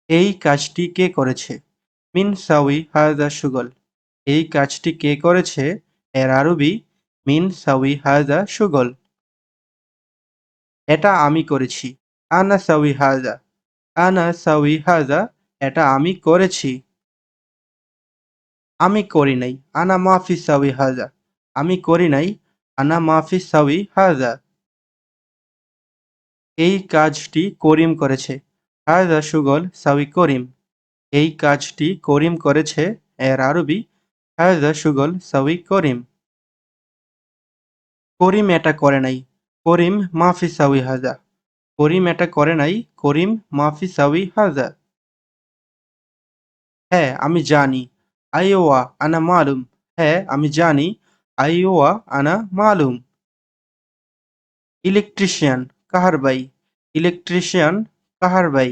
এই কাজটি কে করেছে? মিন সাউই হাযা শুগল। এই কাজটি কে করেছে? এর আরবি মিন সাউই হাযা শুগল। এটা আমি করেছি। আনা সাউই হাযা। আনা সাউই হাযা। এটা আমি করেছি। আমি করি নাই। আনা মাফি সাউই হাযা। আমি করি নাই। আনা মাফি সাউই হাযা। এই কাজটি করিম করেছে। হাযা শুগল সাউই করিম। এই কাজটি করিম করেছে। এর আরবি হাযা শুগল সাউই করিম। করিম এটা করে নাই। করিম মাফি সাউই হাযা। করিম এটা করে নাই। করিম মাফি সাউই হাযা। হ্যাঁ, আমি জানি। আইওয়া আনা মালুম। হ্যাঁ, আমি জানি। আইওয়া আনা মালুম। ইলেকট্রিশিয়ান কাহারবাই। ইলেকট্রিশিয়ান কাহারবাই।